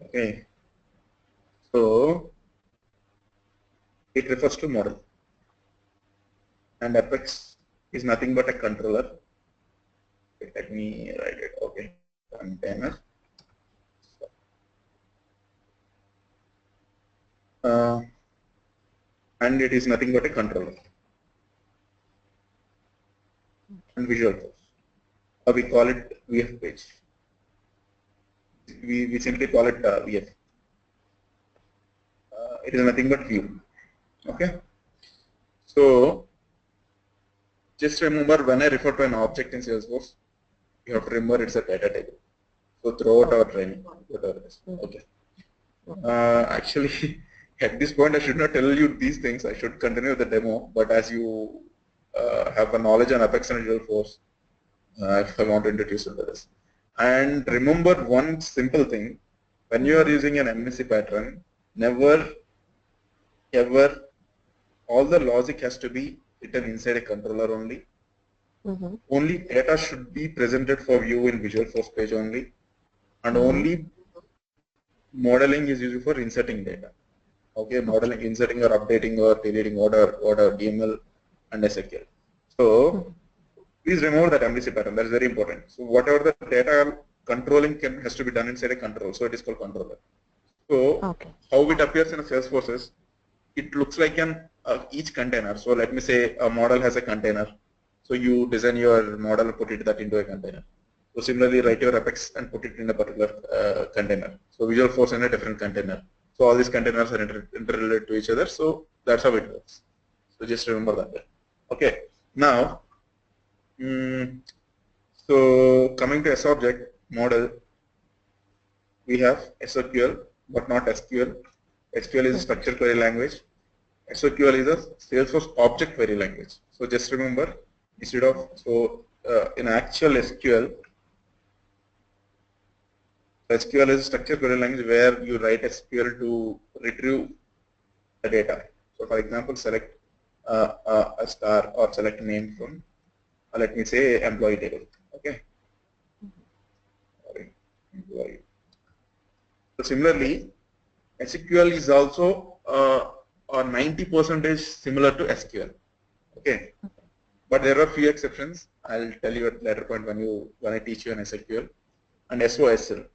Okay. So it refers to model, and Apex is nothing but a controller. Okay, let me write it. Okay, container. And it is nothing but a controller and Visual Force. We call it VF page. We simply call it VF. It is nothing but view. Okay. So just remember, when I refer to an object in Salesforce, you have to remember it's a data table. So throughout our training, whatever it is. Okay. Actually, at this point, I should not tell you these things. I should continue the demo. But as you have a knowledge on Apex and Visual Force, I want to introduce you to this. And remember one simple thing: when you are using an MSC pattern, never ever all the logic has to be written inside a controller only. Only data should be presented for view in Visual Force page only, and only modeling is used for inserting data. Okay, modeling, inserting or updating or deleting order, DML and SQL. So please remember that MDC pattern. That is very important. So whatever the data controlling has to be done inside a control. So it is called controller. So how it appears in a Salesforce is, it looks like an each container. So let me say a model has a container. So you design your model and put that into a container. So similarly, write your Apex and put it in a particular container. So Visual Force in a different container. So all these containers are interrelated to each other. So that's how it works. So just remember that. Okay. Now, so coming to SObject model, we have SOQL, but not SQL. SQL is a structured query language. SOQL is a Salesforce object query language. So just remember, instead of, in actual SQL is a structured query language where you write SQL to retrieve the data. So for example, select a star or select a name from, let me say, employee table. Okay. Employee. So similarly, SQL is also 90% similar to SQL. Okay. But there are few exceptions. I'll tell you at later point when I teach you an SQL. And SOSL.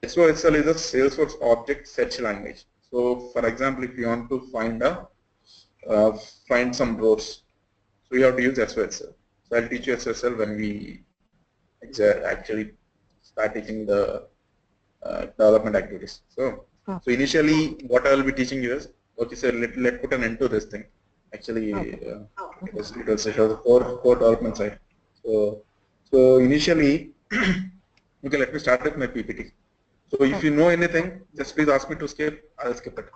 SOSL is a Salesforce object search language. So for example, if you want to find some rows, so you have to use SOSL. So I'll teach you SOSL when we actually start teaching the development activities. So initially, what I will be teaching you is, okay, so let's put an end to this thing. Actually, it was the core development side. So initially, okay, let me start with my PPT. So if you know anything, just please ask me to skip. I'll skip it.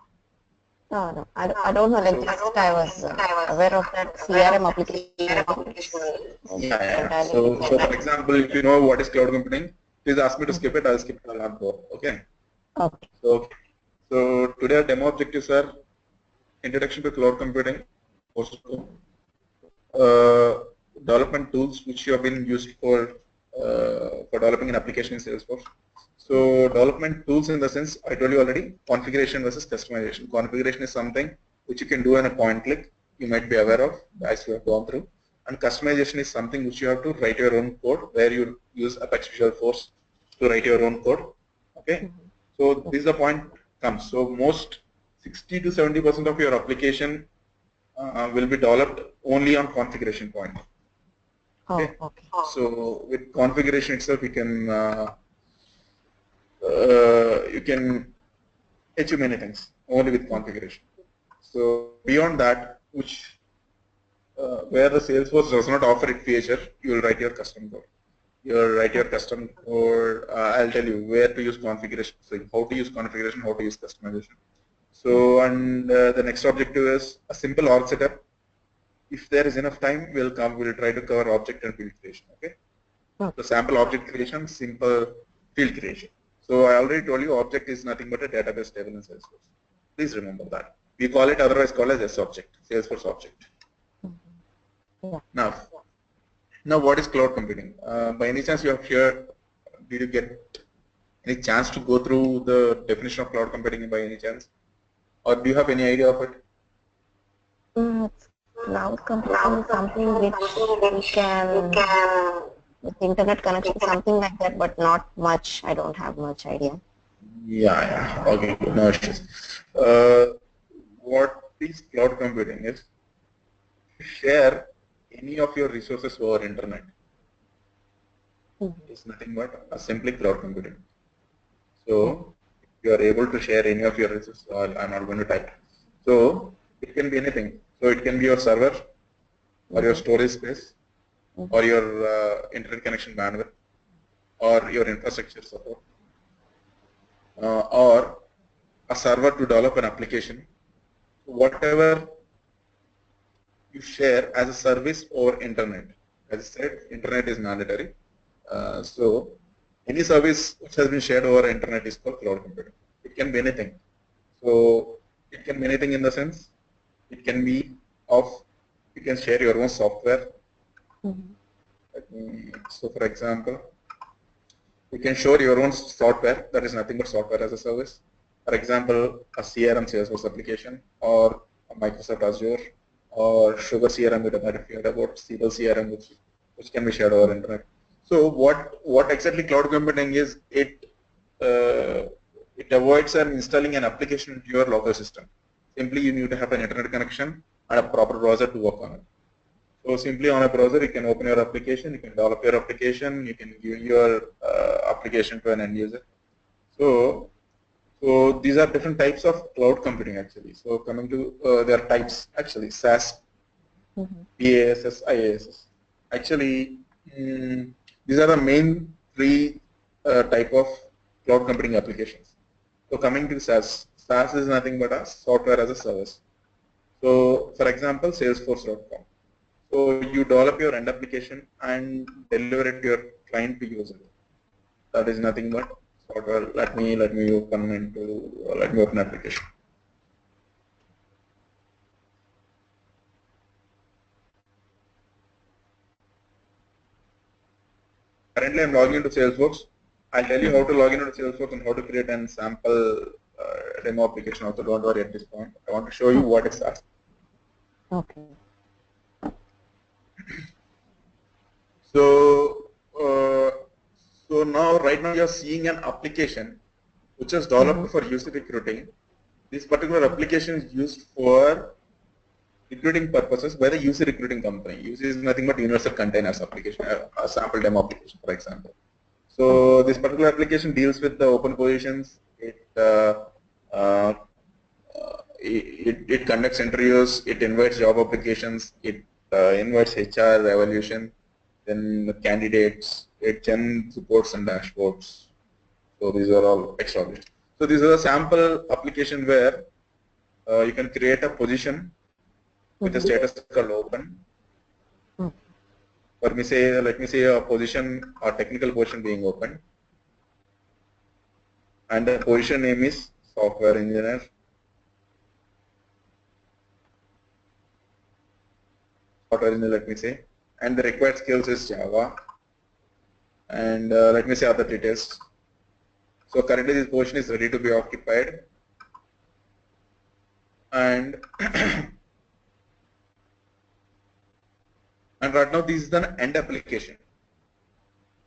No, I don't know. Like just I was aware of that CRM application. Yeah. So for example, if you know what is cloud computing, please ask me to skip it. I'll skip it. I'll not go. Okay. Okay. So today our demo objectives are introduction to cloud computing, development tools which you have been used for developing an application in Salesforce. So development tools in the sense, I told you already, configuration versus customization. Configuration is something which you can do in a point click, you might be aware of as you have gone through. And customization is something which you have to write your own code, where you use Apache Visual Force to write your own code. Okay. So this is the point comes. So most 60 to 70% of your application will be developed only on configuration point. Okay. So with configuration itself, you can achieve many things only with configuration. So beyond that, which where the Salesforce does not offer it feature, you will write your custom code. You'll write your custom code. I'll tell you where to use configuration, so how to use configuration, how to use customization. So, and the next objective is a simple org setup. If there is enough time, we'll try to cover object and field creation. Okay. So sample object creation, simple field creation. So I already told you, object is nothing but a database table in Salesforce. Please remember that. We call it otherwise called as S-object, Salesforce object. Now what is cloud computing? By any chance you have here, did you get Any chance to go through the definition of cloud computing by any chance? Or do you have any idea of it? Cloud computing is something which we can, with internet connection, something like that, but not much. I don't have much idea. Yeah. Okay, no issues. What is cloud computing is share any of your resources over internet. It's nothing but a simply cloud computing. So you are able to share any of your resources. I'm not going to type. So it can be anything. So it can be your server or your storage space or your internet connection bandwidth or your infrastructure support or a server to develop an application. Whatever you share as a service over internet. As I said, internet is mandatory. So any service which has been shared over internet is called cloud computing. It can be anything. So it can be anything in the sense it can be of, you can share your own software. So for example, you can show your own software that is nothing but software as a service. For example, a CRM Salesforce application or a Microsoft Azure or Sugar CRM you might have heard about, Siebel CRM which can be shared over internet. So what exactly cloud computing is, it avoids installing an application into your local system. Simply you need to have an internet connection and a proper browser to work on it. So simply on a browser you can open your application, you can develop your application, you can give your application to an end user. So these are different types of cloud computing actually. So coming to their types actually, SaaS, PaaS, IaaS. Actually, these are the main three type of cloud computing applications. So coming to SaaS, SaaS is nothing but a software as a service. So for example, Salesforce.com. So you develop your end application and deliver it to your client to use it. That is nothing but software. Let me open application. Currently, I'm logging into Salesforce. I'll tell you how to log into Salesforce and how to create an sample demo application. Also, don't worry at this point. I want to show you what is SaaS. Okay. So, now right now you're seeing an application which is developed for user recruiting. This particular application is used for recruiting purposes by the user recruiting company. User is nothing but universal containers application, a sample demo application, for example. So this particular application deals with the open positions. It conducts interviews. It invites job applications. It invites HR evaluation. Then candidates. It then reports and dashboards. So these are all established. So this is a sample application where you can create a position with a status called open. Let me say a position or technical position being open, and the position name is software engineer. Software engineer, let me say, and the required skills is Java, and let me say other details. So currently this position is ready to be occupied, and and right now this is the end application.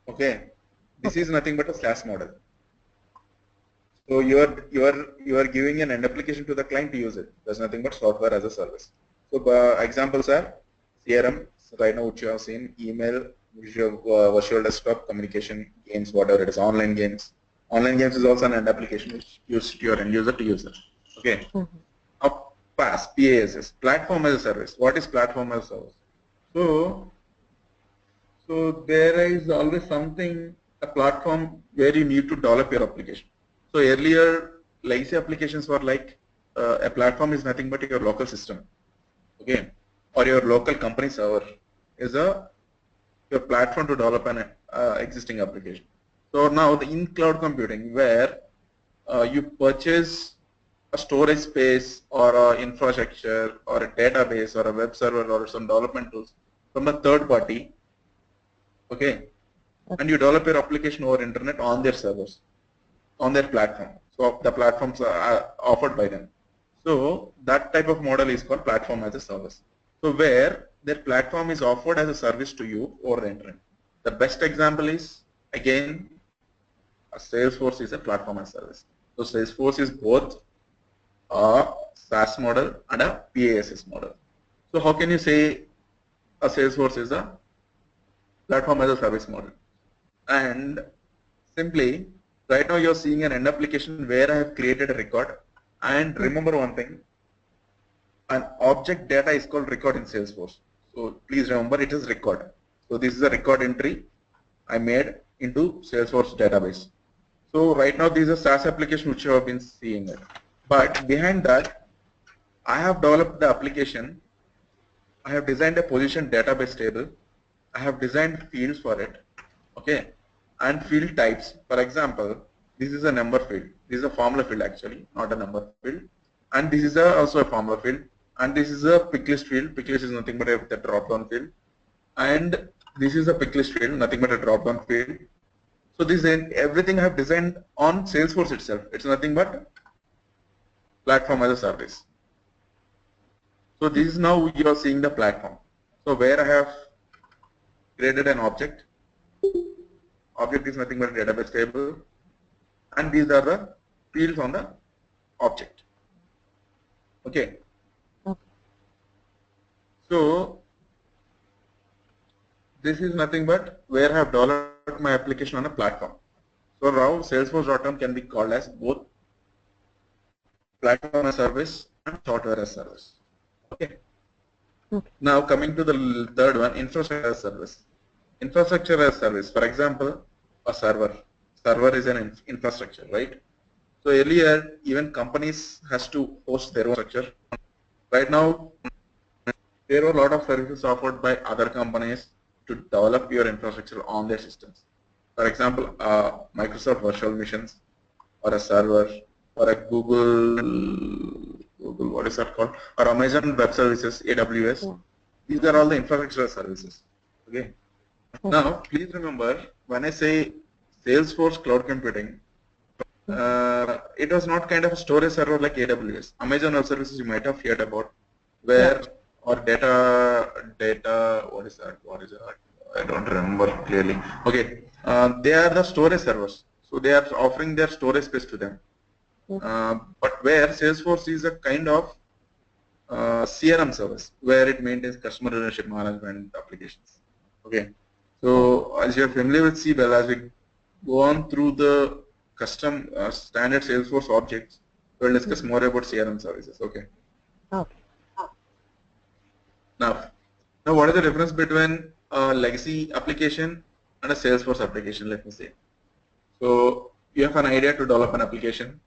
Okay, this is nothing but a SaaS model. So you are giving an end application to the client to use it. There's nothing but software as a service. So examples are CRM, so right now which you have seen, email, virtual desktop, communication, games, whatever it is, online games. Online games is also an end application which used to your end user to use it. Okay. Now PaaS, platform as a service. What is platform as a service? So there is always something, a platform where you need to develop your application. So earlier, legacy applications were like a platform is nothing but your local system, okay, or your local company server is your platform to develop an existing application. So now the in cloud computing, where you purchase a storage space or a infrastructure or a database or a web server or some development tools from a third party, okay, and you develop your application over internet on their servers. on their platform. So the platforms are offered by them. So that type of model is called platform as a service. So where their platform is offered as a service to you or the internet. The best example is again Salesforce is a platform as a service. So Salesforce is both a SaaS model and a PaaS model. So how can you say a Salesforce is a platform as a service model? And simply, right now you're seeing an end application where I have created a record. And remember one thing, an object data is called record in Salesforce. So please remember it is record. So this is a record entry I made into Salesforce database. So right now this is a SaaS application which you have been seeing it. But behind that, I have developed the application. I have designed a position database table. I have designed fields for it. Okay. And field types. For example, this is a number field. This is a formula field actually, not a number field. And this is also a formula field. And this is a pick list field. Pick list is nothing but a drop down field. And this is a pick list field, nothing but a drop down field. So this is everything I have designed on Salesforce itself. It's nothing but platform as a service. So this is now you are seeing the platform. So where I have created an object. Object is nothing but a database table. And these are the fields on the object. Okay. So this is nothing but where I have developed my application on a platform. So now Salesforce.com can be called as both platform as service and software as service. Okay. Now coming to the third one, infrastructure as service. Infrastructure as service. For example, a server. Server is an infrastructure, right? So earlier, even companies has to host their own structure. Right now, there are a lot of services offered by other companies to develop your infrastructure on their systems. For example, Microsoft virtual machines, or a server, or a Google, what is that called, or Amazon Web Services, AWS. Yeah. These are all the infrastructure services. Okay. Now, please remember, when I say Salesforce Cloud Computing, it was not kind of a storage server like AWS. Amazon Web Services you might have heard about, where or data, what is that? I don't remember clearly. Okay, they are the storage servers. So they are offering their storage space to them. But where Salesforce is a kind of CRM service, where it maintains customer relationship management applications. Okay. So as you're familiar with CBEL, as we go on through the custom standard Salesforce objects, we'll discuss more about CRM services. Okay. Okay. Now what is the difference between a legacy application and a Salesforce application? Let me say. So you have an idea to develop an application,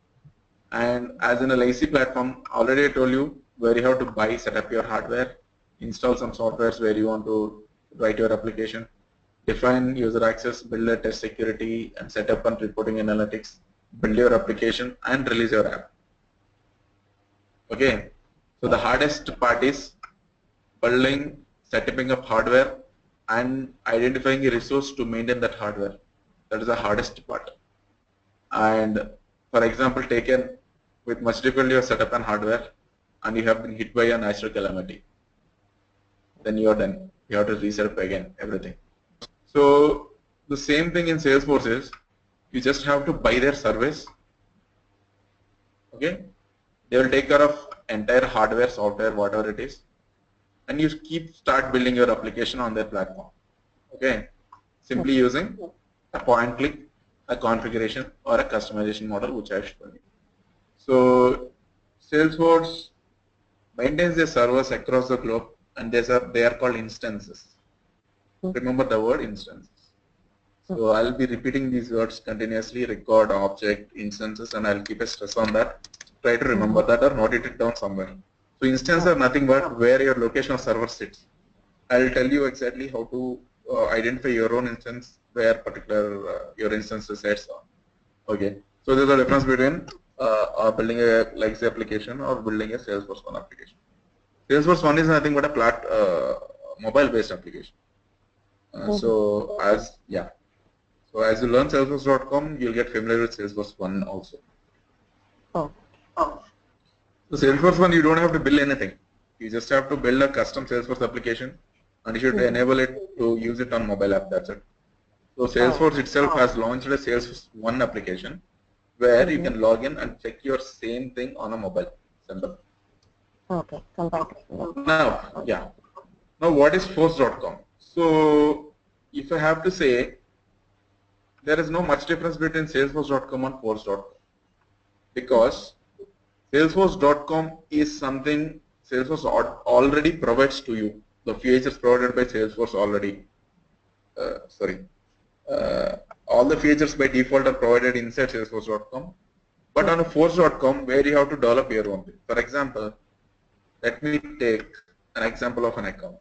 and as in a legacy platform, already I told you where you have to buy, set up your hardware, install some softwares where you want to write your application, define user access, build a test security, and set up and reporting analytics, build your application, and release your app. Okay. So the hardest part is building, setting up hardware, and identifying a resource to maintain that hardware. That is the hardest part. And for example, taken with much difficulty you set up an hardware and you have been hit by a natural calamity. Then you are done. You have to reset up again everything. So the same thing in Salesforce is you just have to buy their service. Okay. They will take care of entire hardware, software, whatever it is, and you start building your application on their platform. Okay. Simply using a point click, a configuration, or a customization model which I have shown you. So Salesforce maintains their servers across the globe, and they are called instances. Remember the word instances. So I'll be repeating these words continuously: record, object, instances, and I'll keep a stress on that. Try to remember that or note it down somewhere. So instances are nothing but where your location of server sits. I'll tell you exactly how to identify your own instance where particular your instance sets on. Okay. So there's a difference between building a legacy application or building a Salesforce One application. Salesforce One is nothing but a mobile-based application. So So as you learn Salesforce.com, you'll get familiar with Salesforce 1 also. Oh. So Salesforce 1, you don't have to build anything. You just have to build a custom Salesforce application, and you should enable it to use it on mobile app. That's it. So Salesforce itself has launched a Salesforce 1 application where you can log in and check your same thing on a mobile. Simple. Okay. Now, yeah. Now, what is Force.com? So, if I have to say, there is no much difference between Salesforce.com and Force.com because Salesforce.com is something Salesforce already provides to you. The features provided by Salesforce already. All the features by default are provided inside Salesforce.com. But on a Force.com, where you have to develop your own. For example, let me take an example of an account.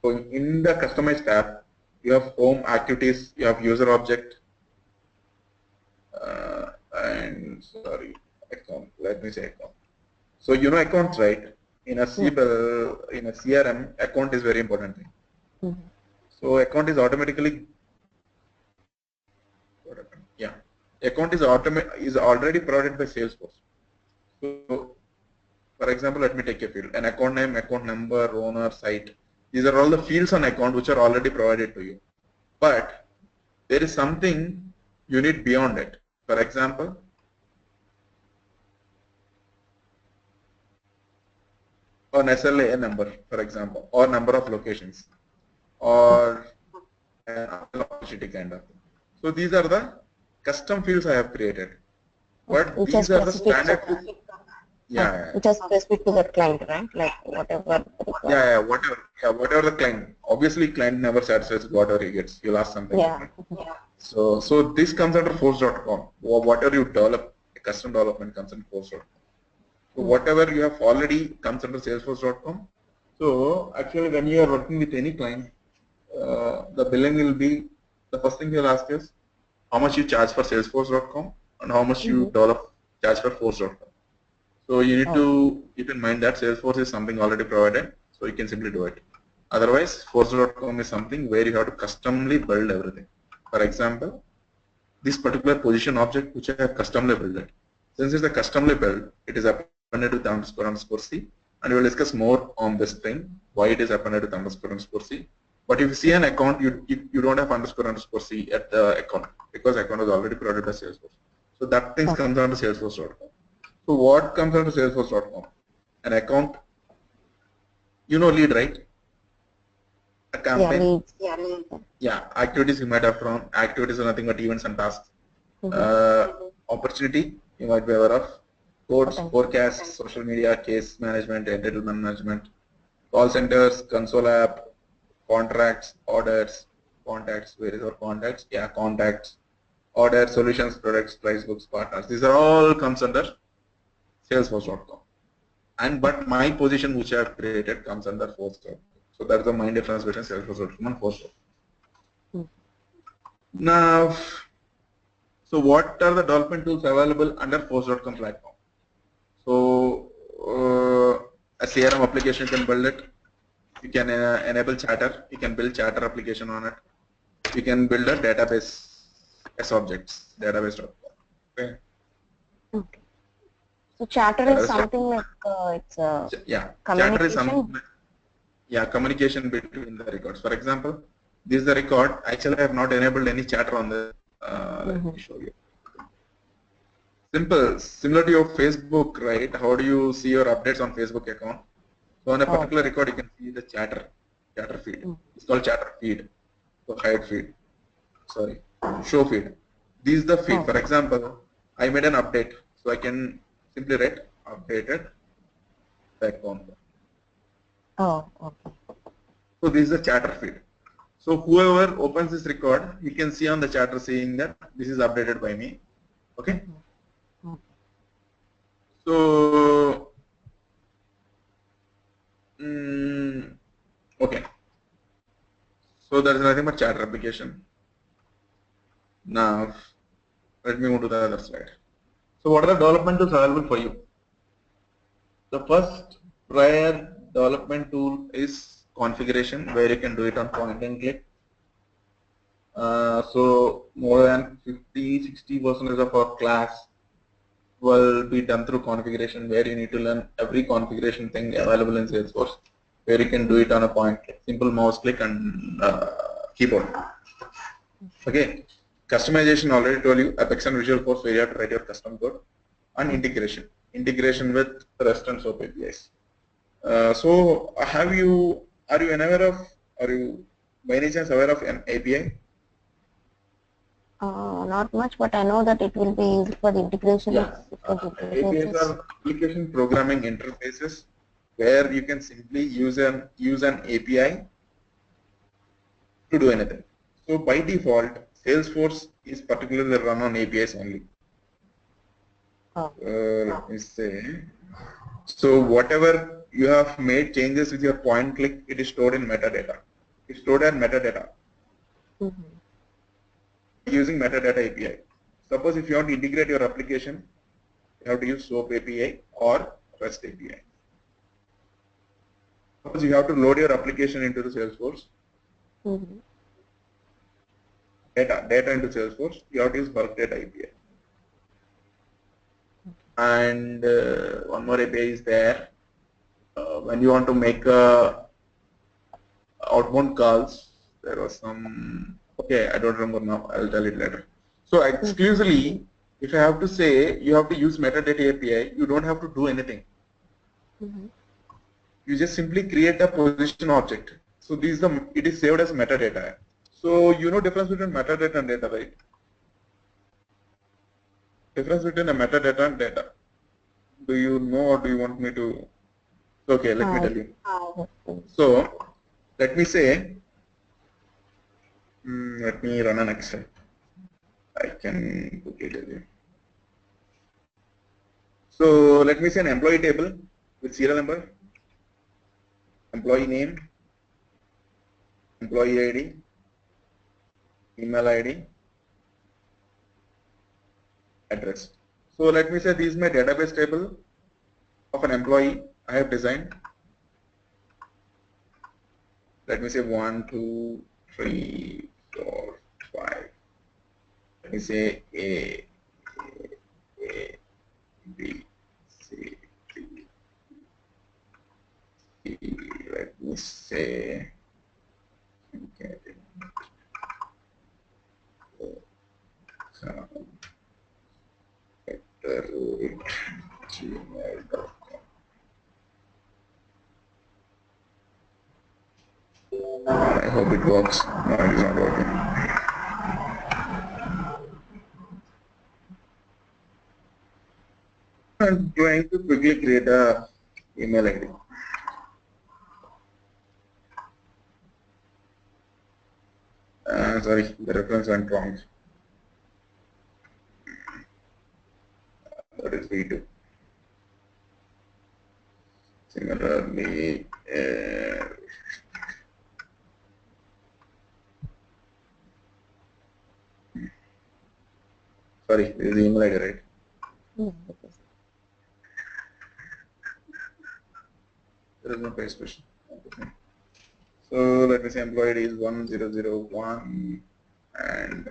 So in the Customize tab, you have Home, Activities, you have User Object, and sorry, account. Let me say account. So you know accounts, right? In a CRM, account is very important thing. So account is automatically, account is already provided by Salesforce. So for example, let me take a field, an account name, account number, owner, site. These are all the fields on account which are already provided to you. But there is something you need beyond it. For example, an SLA number, for example, or number of locations, or an opportunity kind of. So these are the custom fields I have created. But these are the standard fields. Which are specific to the client, right? Like whatever. Whatever the client. Obviously, client never satisfies whatever he gets. You'll ask something. So this comes under Force.com. Whatever you develop, custom development comes in Force.com. So whatever you have already comes under Salesforce.com. So actually, when you are working with any client, the billing will be, the first thing they'll ask is how much you charge for Salesforce.com and how much you charge for Force.com. So you need to keep in mind that Salesforce is something already provided, so you can simply do it. Otherwise, Force.com is something where you have to customly build everything. For example, this particular position object which I have customly built it. Since it's a customly built, it is appended with __c, and we will discuss more on this thing, why it is appended with __c. But if you see an account, you don't have __c at the account because account is already provided by Salesforce. So that thing comes under Salesforce.com. So what comes under Salesforce.com? An account, lead, right? A campaign. Activities you might have run. Activities are nothing but events and tasks. Opportunity you might be aware of. Codes, forecasts, social media, case management, entitlement management, call centers, console app, contracts, orders, contacts. Where is our contacts? Contacts, orders, solutions, products, price books, partners. These are all comes under Salesforce.com. But my position which I have created comes under Force.com. So that's the main difference between Salesforce.com and Force.com. Now, so what are the development tools available under Force.com platform? So a CRM application you can build it. You can enable chatter. You can build chatter application on it. You can build a database as objects, database.com. Okay. So chatter is something like it's a communication. Chatter is something. Communication between the records. For example, this is the record. Actually, I have not enabled any chatter on the. Let me show you. Simple, similar to your Facebook, right? How do you see your updates on Facebook account? So on a particular record, you can see the chatter feed. It's called chatter feed. So hide feed. Sorry, show feed. This is the feed. For example, I made an update, so I can simply write updated account. So this is the chatter feed. So whoever opens this record, you can see on the chatter saying that this is updated by me. Okay. So okay. So there is nothing but chatter application. Now let me move to the other slide. So what are the development tools available for you? The first prior development tool is configuration, where you can do it on point and click. So more than 50-60% of our class will be done through configuration, where you need to learn every configuration thing available in Salesforce, where you can do it on a point click, simple mouse click and keyboard. Okay, customization already told you, Apex and Visual Force where you have to write your custom code, and integration with REST and SOAP APIs. So are you unaware of, are you by any chance aware of an API? Not much, but I know that it will be used for the integration of different APIs interfaces. are application programming interfaces where you can simply use an API to do anything. So by default, Salesforce is particularly run on APIs only. Let me say. So whatever you have made changes with your point click, it is stored in metadata. It's stored as metadata. Using metadata API. Suppose if you want to integrate your application, you have to use SOAP API or REST API. Suppose you have to load your application into the Salesforce, data into Salesforce, you have to use bulk data API. And one more API is there. When you want to make outbound calls, there was some, okay, I don't remember now, I'll tell it later. So exclusively, if I have to say you have to use metadata API, you don't have to do anything. You just simply create a position object. So it is saved as metadata. So you know difference between metadata and data, right? Difference between a metadata and data. Do you know or do you want me to? Okay, let me tell you. So let me say, let me run an Excel. I can quickly tell you. So let me say an employee table with serial number, employee name, employee ID, email ID, address. So let me say this is my database table of an employee I have designed. Let me say 1, 2, 3, 4, 5. Let me say A, B, C, D, E. Let me say, okay, gmail.com. I hope it works. No, it is not working. I'm trying to quickly create a email ID. Sorry, the reference went wrong. That is V2. Similarly, sorry, this is the email ID, right? There is no pay special. So let me say employee ID is 1001 and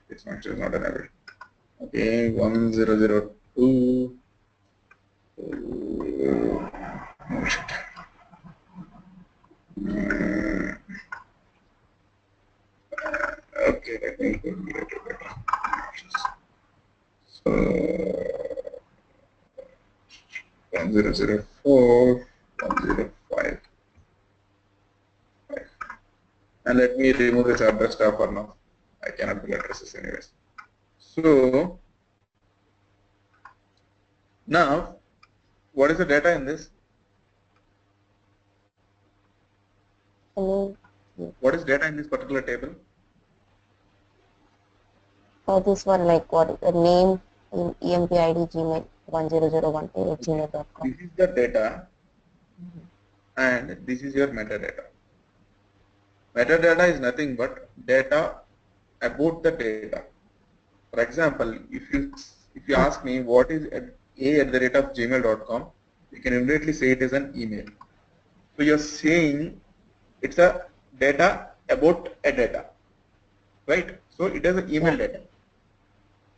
this function is not enabled. Okay, 1002. Oh shit. Okay, let me go better. So 1004, 105. And let me remove this address tab for now. I cannot build addresses anyways. So now, what is the data in this? What is data in this particular table? For this one, like what is the name in EMPID Gmail 1001@gmail.com. This is the data, and this is your metadata. Metadata is nothing but data about the data. For example, if you ask me what is a@gmail.com, you can immediately say it is an email. So you're saying it's a data about a data. right? So it has an email data.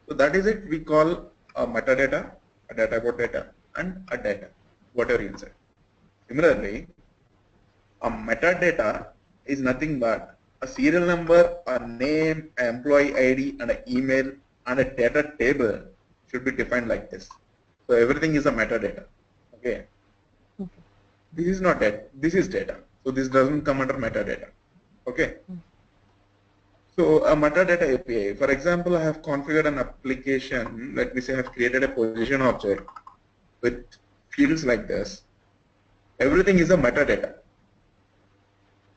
So that is it. We call a metadata, a data about data, and a data, whatever you insert. Similarly, a metadata is nothing but a serial number, a name, an employee ID, and an email, and a data table should be defined like this. So everything is a metadata. Okay. This is not data. This is data. So this doesn't come under metadata. Okay. So a metadata API, for example, I have configured an application, let me say I have created a position object with fields like this. Everything is a metadata.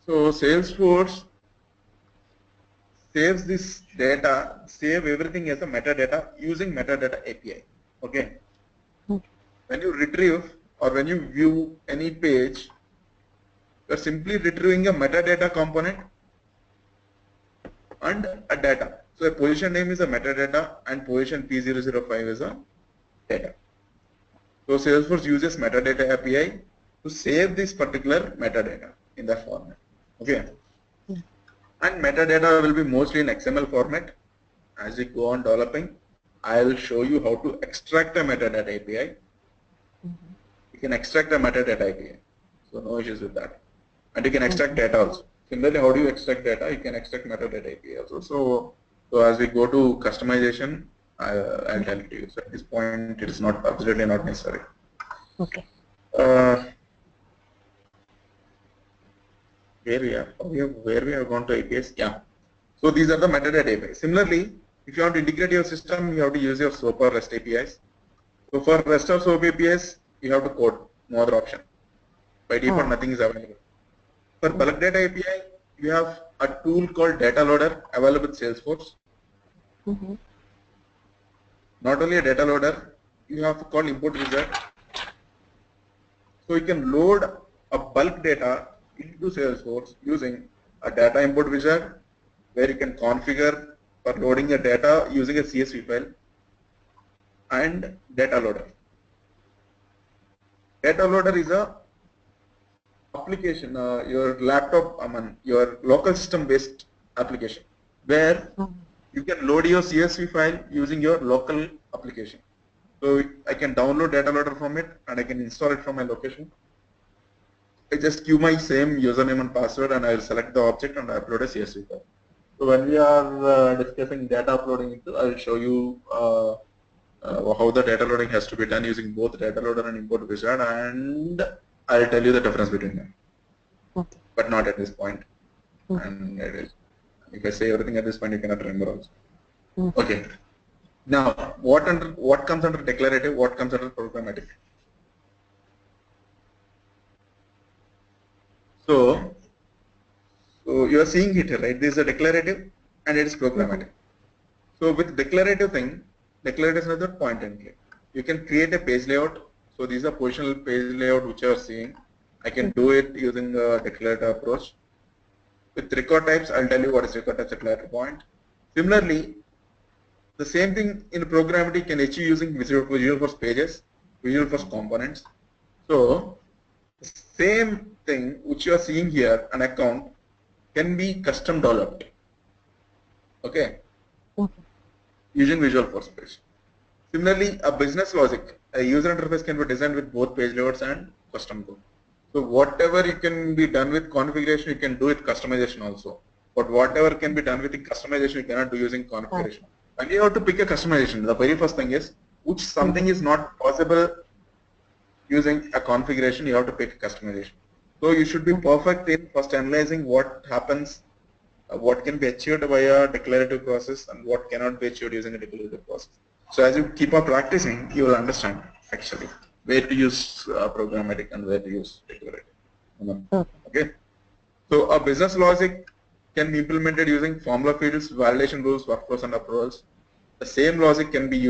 So Salesforce saves this data, save everything as a metadata using metadata API. Okay. When you retrieve or when you view any page, you are simply retrieving a metadata component and a data. So a position name is a metadata and position P005 is a data. So Salesforce uses metadata API to save this particular metadata in that format. Okay. And metadata will be mostly in XML format. As we go on developing, I will show you how to extract a metadata API. You can extract a metadata API. So no issues with that. And you can extract data also. Similarly, how do you extract data? You can extract metadata API also. So as we go to customization, I'll tell it to you. So at this point, it is not absolutely not necessary. Okay. Where we have gone to APIs? Yeah. So these are the metadata APIs. Similarly, if you want to integrate your system, you have to use your SOAP or REST APIs. So for REST or SOAP APIs, you have to code, no other option. By default, nothing is available. For bulk data API, you have a tool called Data Loader available with Salesforce. Not only a data loader, you have to call import wizard. So you can load a bulk data into Salesforce using a data import wizard where you can configure for loading the data using a CSV file and data loader. Data loader is a application, your laptop, your local system based application where you can load your CSV file using your local application. So I can download data loader from it and I can install it from my location. I just give my same username and password and I will select the object and I upload a CSV file. So when we are discussing data uploading, I will show you how the data loading has to be done using both data loader and import wizard, and I'll tell you the difference between them. Okay. But not at this point. And if I say everything at this point, you cannot remember also. Okay. Now, what comes under declarative? What comes under programmatic? So you are seeing it, right? This is a declarative and it is programmatic. So with declarative thing, declarative is another point and click. You can create a page layout. So these are positional page layout which you are seeing. I can do it using a declarative approach. With record types, I'll tell you what is record types at a later point. Similarly, the same thing in programmatic can achieve using Visualforce pages, Visualforce components. So the same thing which you are seeing here, an account, can be custom developed. Okay. Using Visualforce page. Similarly, a business logic, a user interface can be designed with both page layouts and custom code. So whatever you can be done with configuration, you can do with customization also. But whatever can be done with the customization, you cannot do using configuration. And you have to pick a customization. The very first thing is, which something is not possible using a configuration, you have to pick a customization. So you should be perfect in first analyzing what happens, what can be achieved by a declarative process and what cannot be achieved using a declarative process. So as you keep on practicing, you will understand actually where to use programmatic and where to use declarative. Okay. So a business logic can be implemented using formula fields, validation rules, workflows, and approvals. The same logic can be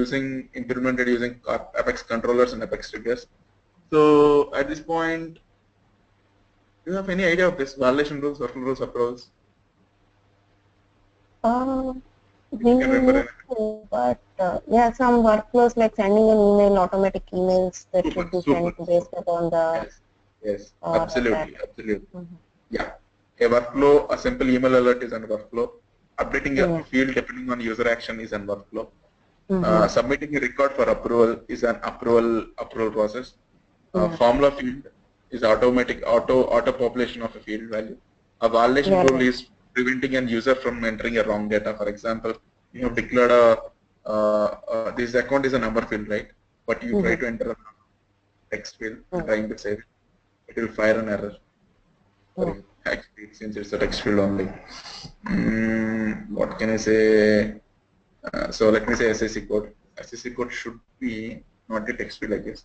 implemented using Apex controllers and Apex triggers. So at this point, do you have any idea of this validation rules, workflow rules, approvals? But yeah, some workflows like sending an email, automatic emails that should be sent based upon the. Yes, absolutely, absolutely. Yeah, a workflow, a simple email alert is a workflow. Updating a field depending on user action is an workflow. Submitting a record for approval is an approval process. Formula field is automatic auto population of a field value. A validation rule is preventing an user from entering a wrong data. For example, you have declared this account is a number field, right? But you try to enter a text field and trying to save it, it will fire an error. Sorry, actually, since it's a text field only. What can I say? So let me say SAC code. SAC code should be not a text field, I guess.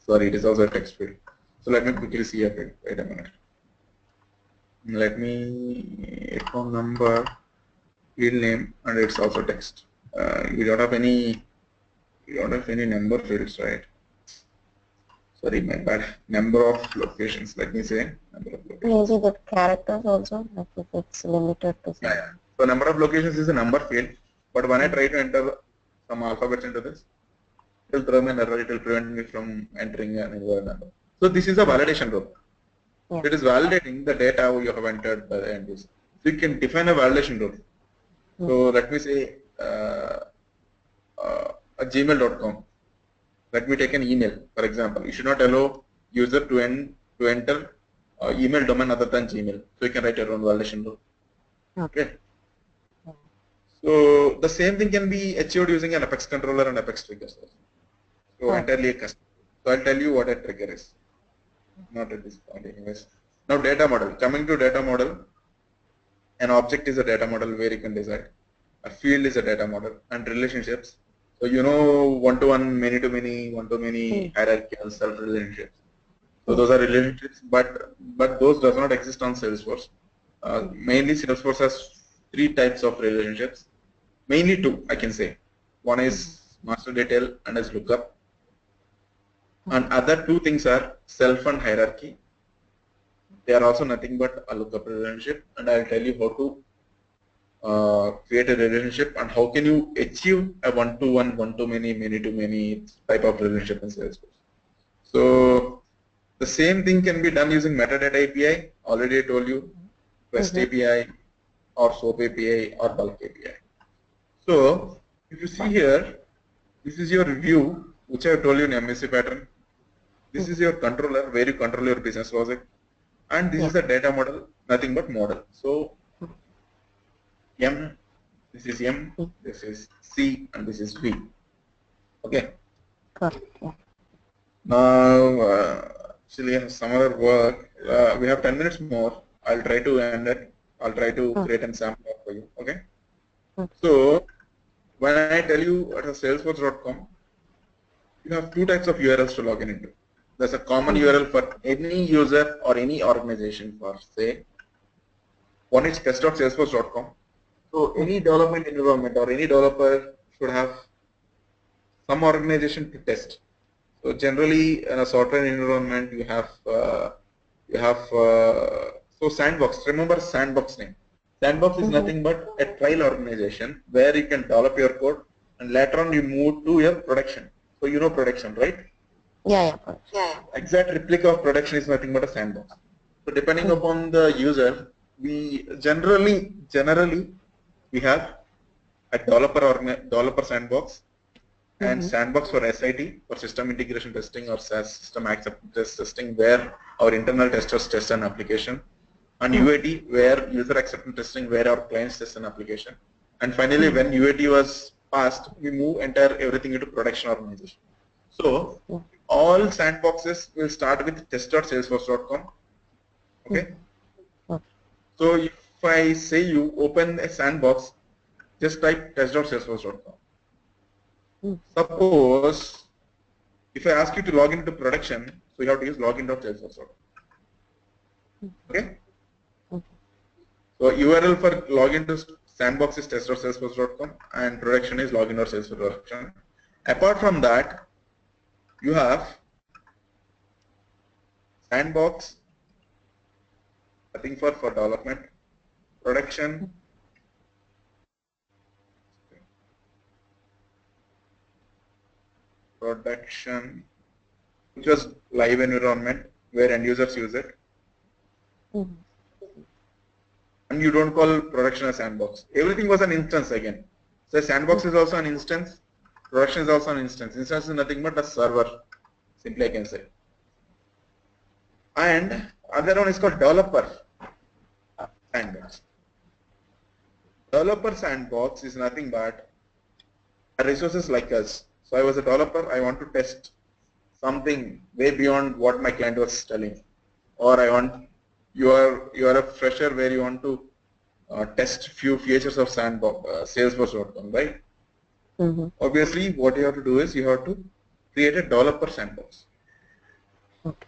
Sorry, it is also a text field. So let me quickly see a field. Wait a minute. Let me account number, field name, and it's also text. We don't have any number fields, right? Sorry, my bad. Number of locations. Let me say number of locations. Maybe the characters also, like if it's limited to. Yeah. So number of locations is a number field, but when I try to enter some alphabets into this, it will throw me an error. It will prevent me from entering an number. So this is a validation rule. It is validating the data you have entered by the end user. So you can define a validation rule. So let me say a gmail.com. Let me take an email, for example. You should not allow user to enter email domain other than Gmail. So you can write your own validation rule. Okay. So the same thing can be achieved using an Apex controller and Apex triggers. So entirely a custom. So I'll tell you what a trigger is. Not at this point anyways. Now data model. Coming to data model, an object is a data model where you can decide. A field is a data model, and relationships. So you know one-to-one, many-to-many, one-to-many hierarchical self-relationships. So those are relationships, but those does not exist on Salesforce. Mainly Salesforce has 3 types of relationships. Mainly 2, I can say. One is master detail and is lookup. And other 2 things are self and hierarchy. They are also nothing but a lookup relationship, and I'll tell you how to create a relationship and how can you achieve a one-to-one, one-to-many, many-to-many type of relationship in Salesforce. So the same thing can be done using metadata API. Already I told you, REST API or SOAP API or bulk API. So if you see here, this is your view, which I have told you in MSC pattern. This is your controller where you control your business logic, and this is the data model, nothing but model. So M, this is M, this is C, and this is V. Okay. Now, actually, I have some other work. We have 10 minutes more. I'll try to end it. I'll try to create an sample for you. Okay. So when I tell you at a Salesforce.com, you have 2 types of URLs to log in into. There's a common URL for any user or any organization for say. One is test.salesforce.com. So any development environment or any developer should have some organization to test. So generally in a software environment you have so Sandbox. Remember Sandbox name. Sandbox is nothing but a trial organization where you can develop your code and later on you move to your production. So you know production, right? Yeah. Exact replica of production is nothing but a sandbox. So depending upon the user, we generally we have a developer sandbox and sandbox for SIT, for system integration testing or system acceptance testing, where our internal testers test an application, and UAT where user acceptance testing, where our clients test an application, and finally when UAT was passed, we move entire everything into production organization. So all sandboxes will start with test.salesforce.com. Okay. So if I say you open a sandbox, just type test.salesforce.com. Suppose if I ask you to log into production, so you have to use login.salesforce.com. Okay. So URL for login to sandbox is test.salesforce.com and production is login.salesforce.com. Apart from that, you have sandbox, I think for development, production, which was live environment where end users use it. and you don't call production a sandbox. Everything was an instance again. So sandbox is also an instance, production is also an instance. Instance is nothing but a server, simply I can say. And other one is called developer sandbox. Developer sandbox is nothing but resources like us. So I was a developer, I want to test something way beyond what my client was telling. Or I want, you are a fresher where you want to test few features of sandbox, Salesforce.com, right? Obviously, what you have to do is you have to create a developer sandbox. Okay.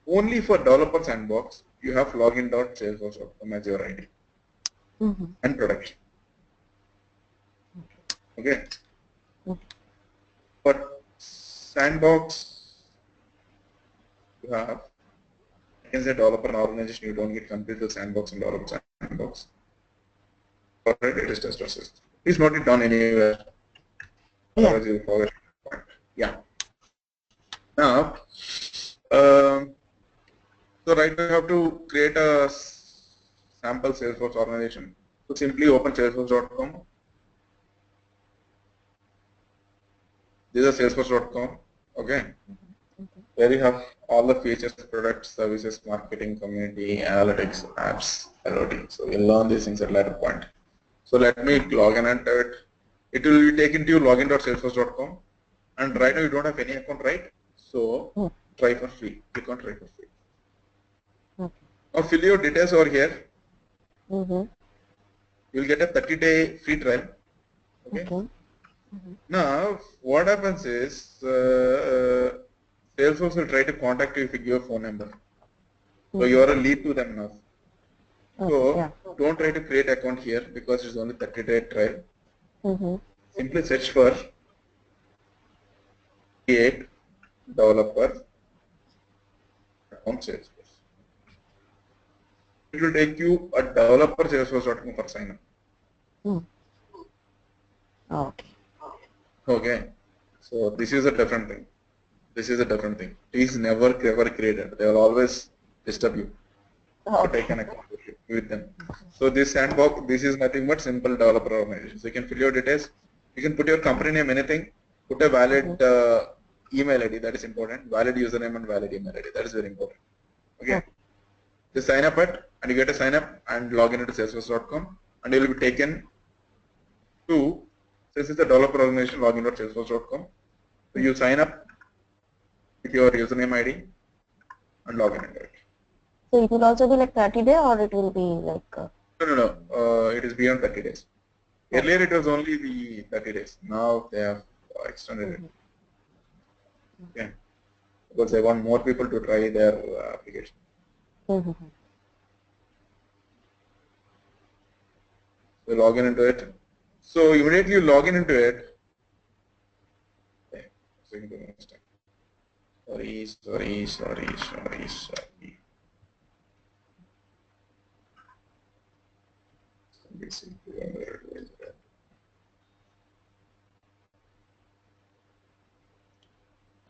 Only for developer sandbox, you have login.salesforce.com as your ID and production. Okay. But sandbox, you have, I can say developer and organization, you don't get complete the sandbox and developer sandbox. Alright, it is test process. Please note it down anywhere. Yeah. Otherwise you'll forget. Yeah. Now, so right now you have to create a sample Salesforce organization. So simply open salesforce.com. This is salesforce.com. Okay. Where you have all the features, products, services, marketing, community, analytics, apps, LOD. So you'll learn these things at a later point. So let me log in into it. It will be taken to you login.salesforce.com. And right now you don't have any account, right? So try for free. Click on try for free. Now fill your details over here. You'll get a 30-day free trial. Okay. Now what happens is Salesforce will try to contact you if you give a phone number. So you are a lead to them now. So don't try to create account here because it's only 30-day trial. Simply search for create developer account Salesforce. It will take you a developer Salesforce.com for sign up. Okay. Okay. So this is a different thing. This is a different thing. Please never ever create it. They will always disturb you. Okay. Take an account with them. So this sandbox, this is nothing but simple developer organization. So you can fill your details. You can put your company name, anything. Put a valid email ID. That is important. Valid username and valid email ID. That is very important. Okay. You sign up and you get a sign up and log in into Salesforce.com and you will be taken to, since it's a developer organization, log in to Salesforce.com. So you sign up with your username ID and log in into it. So it will also be like 30 days or it will be like... No. It is beyond 30 days. Earlier it was only the 30 days. Now they have extended it. Okay. Because they want more people to try their application. So log in into it. So immediately you log in into it. Okay. So you can do next time. Sorry.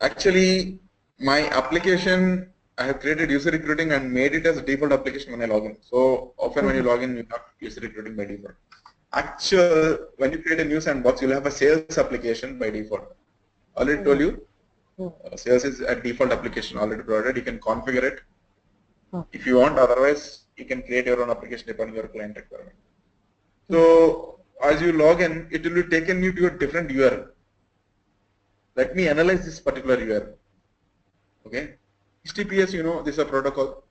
Actually, my application, I have created user recruiting and made it as a default application when I log in. So often when you log in, you have user recruiting by default. Actually, when you create a new sandbox, you'll have a sales application by default. Already told you, sales is a default application already provided. You can configure it if you want. Otherwise, you can create your own application depending on your client requirement. So as you log in, it will be taken you to a different URL. Let me analyze this particular URL. Okay, HTTPS, you know, this is a protocol,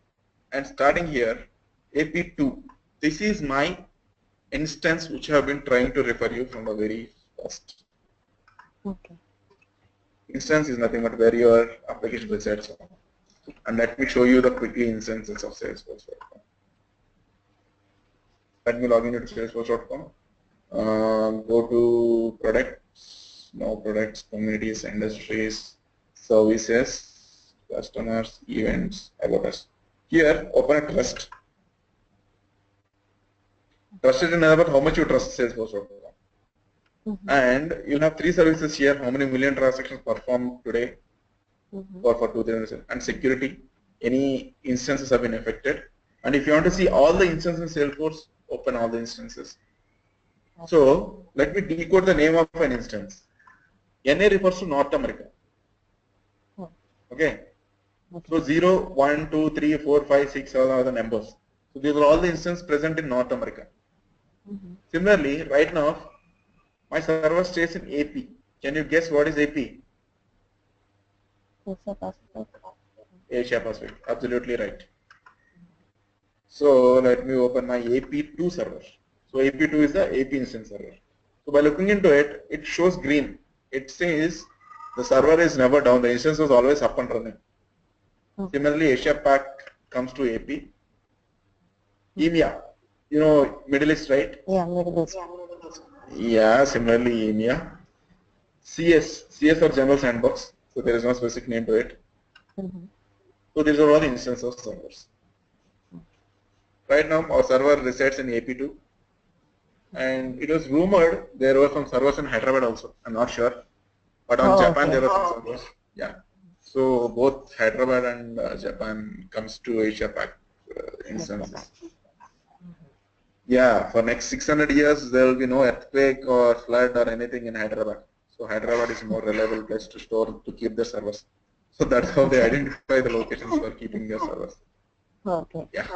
and starting here, AP2. This is my instance which I have been trying to refer you from the very first. Okay. Instance is nothing but where your application resides on. And let me show you the quickly instances of Salesforce.com. Let me log into Salesforce.com. Go to products, no products, communities, industries, services, customers, events, about us. Here, open a trust. Trusted in about how much you trust Salesforce.com. And you'll have three services here, how many million transactions performed today or for 2000, and security, any instances have been affected, And if you want to see all the instances in Salesforce, open all the instances. So let me decode the name of an instance. NA refers to North America. Okay. So 0, 1, 2, 3, 4, 5, 6 are the numbers. So these are all the instances present in North America. Similarly, right now, my server stays in AP. Can you guess what is AP? Asia Pacific. Absolutely right. So let me open my AP2 server. So AP2 is the AP instance server. So by looking into it, it shows green. It says the server is never down. The instance was always up and running. Similarly, Asia Pac comes to AP. EMEA, you know Middle East, right? Yeah, Middle East. Yeah, similarly EMEA. CS or General Sandbox. So there is no specific name to it. So these are all instances of servers. Right now, our server resides in AP2. And it was rumored there were some servers in Hyderabad also. I'm not sure. But on Japan, there are some servers. Yeah. So both Hyderabad and Japan comes to Asia Pac instances. Yeah, for next 600 years, there will be no earthquake or flood or anything in Hyderabad. So Hyderabad is a more reliable place to store, to keep the servers. So that's how they identify the locations for keeping their servers. Okay. Yeah.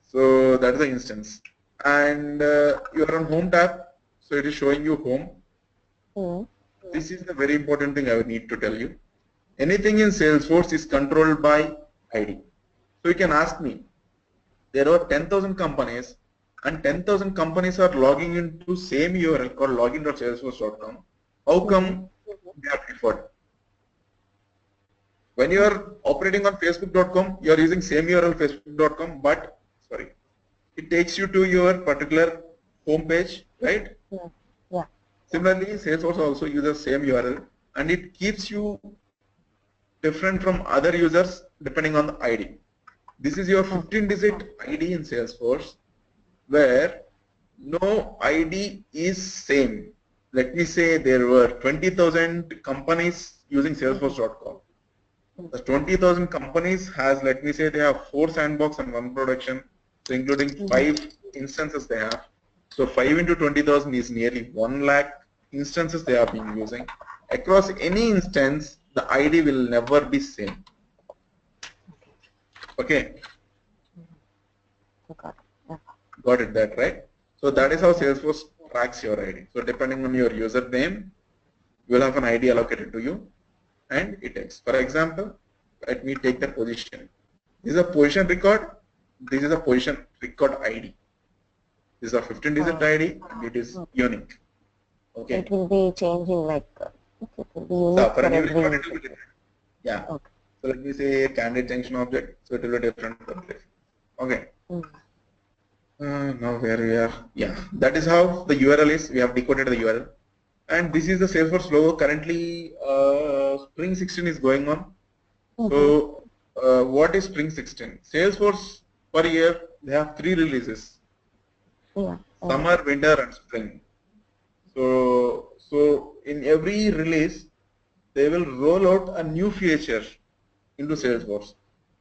So that's the instance. And you are on home tab. So it is showing you home. This is the very important thing I would need to tell you. Anything in Salesforce is controlled by ID. So you can ask me, there are 10,000 companies and 10,000 companies are logging into same URL called login.salesforce.com. How come they are preferred? When you are operating on facebook.com, you are using same URL facebook.com, but sorry, it takes you to your particular home page, right? Yeah. Similarly, Salesforce also uses same URL and it keeps you different from other users depending on the ID. This is your 15-digit ID in Salesforce where no ID is same. Let me say there were 20,000 companies using Salesforce.com. The 20,000 companies has, let me say, they have 4 sandbox and 1 production, so including 5 instances they have. So 5 into 20,000 is nearly 1 lakh instances they have been using. Across any instance, the ID will never be same. Okay. Got it, that right? So that is how Salesforce tracks your ID. So depending on your username, you will have an ID allocated to you, and it takes. For example, let me take the position. This is a position record. This is a position record ID. This is a 15-digit ID, and it is unique. Okay. It will be changing like it will be unique so for a new every record, it will be different. Yeah. Okay. So let me say candidate junction object. So it will be different. Okay. Now where we are, yeah, that is how the URL is. We have decoded the URL, and this is the Salesforce logo. Currently, Spring 16 is going on. So, what is Spring 16? Salesforce per year they have 3 releases: summer, winter, and spring. So in every release, they will roll out a new feature into Salesforce.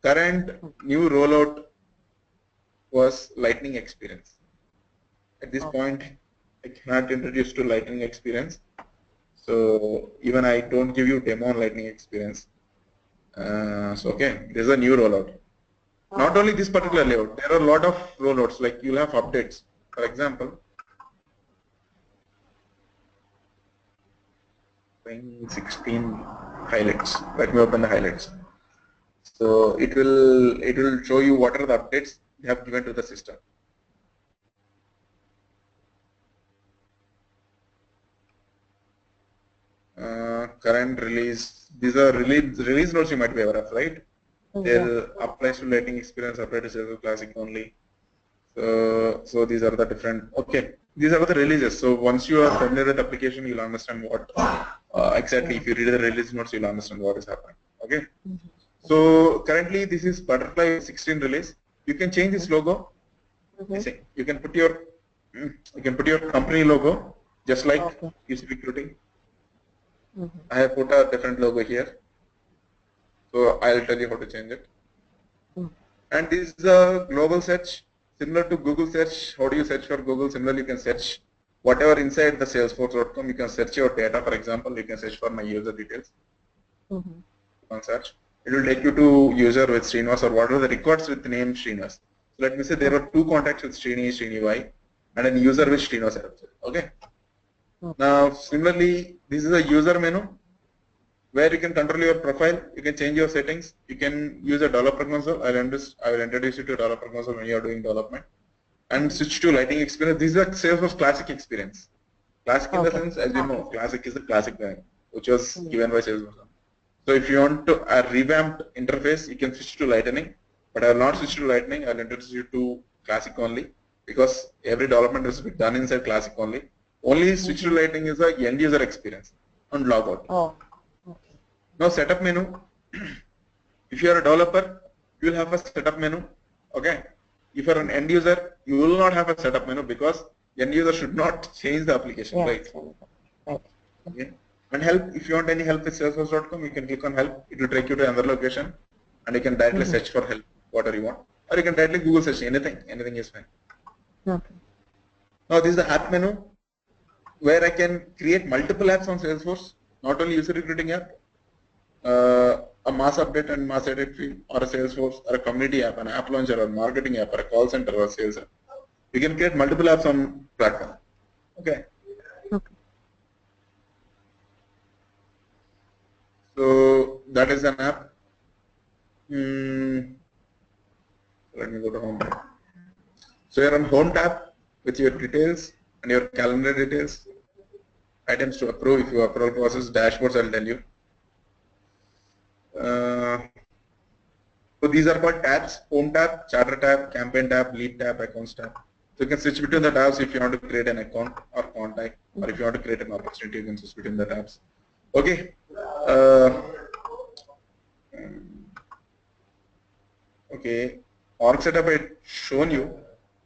Current new rollout was Lightning Experience. At this point, I cannot introduce to Lightning Experience. So even I don't give you demo on Lightning Experience. So okay, there's a new rollout. Not only this particular layout, there are a lot of rollouts. Like you'll have updates. For example, 16 highlights. Let me open the highlights. So it will show you what are the updates they have given to the system. Current release. These are release notes you might be aware of, right? There applies to Lightning Experience, apply to Salesforce Classic only. So these are the different. Okay, these are the releases. So once you are familiar with the application, you'll understand what exactly. If you read the release notes, you'll understand what is happening. Okay. So currently this is Butterfly 16 release. You can change this logo. You can put your company logo just like UC Recruiting. I have put a different logo here. So I'll tell you how to change it. And this is a global search, similar to Google search. How do you search for Google? Similarly, you can search whatever inside the Salesforce.com. You can search your data. For example, you can search for my user details. On search, it will take you to user with Srinivas or what are the records with the name Srinivas. So let me say there are two contacts with Srinivai and a user with Srinivas. Okay. Now similarly, this is a user menu where you can control your profile, you can change your settings, you can use a developer console. I will introduce you to developer console when you are doing development, and switch to lighting experience. This is a Salesforce classic experience. Classic in the sense, as you know, classic is the classic brand, which was given by Salesforce. So if you want to a revamped interface, you can switch to Lightning, but I will not switch to Lightning. I will introduce you to Classic only because every development is done inside Classic only. Only switch to Lightning is a end user experience and logout. Now setup menu. If you are a developer, you will have a setup menu. Okay. If you are an end user, you will not have a setup menu because end user should not change the application, right? Okay. And help, if you want any help with Salesforce.com, you can click on help. It will take you to another location, and you can directly search for help, whatever you want, or you can directly Google search anything. Anything is fine. Okay. Now this is the app menu, where I can create multiple apps on Salesforce, not only user recruiting app, a mass update and mass edit field, or a Salesforce, or a community app, an app launcher, or marketing app, or a call center, or a sales app. You can create multiple apps on platform. Okay. So that is an app. Let me go to home tab. So you're on home tab with your details and your calendar details, items to approve. If you approve process, dashboards, I'll tell you. So these are called tabs: home tab, charter tab, campaign tab, lead tab, accounts tab. So you can switch between the tabs if you want to create an account or contact, or if you want to create an opportunity, you can switch between the tabs. Okay. Okay. Org setup I shown you.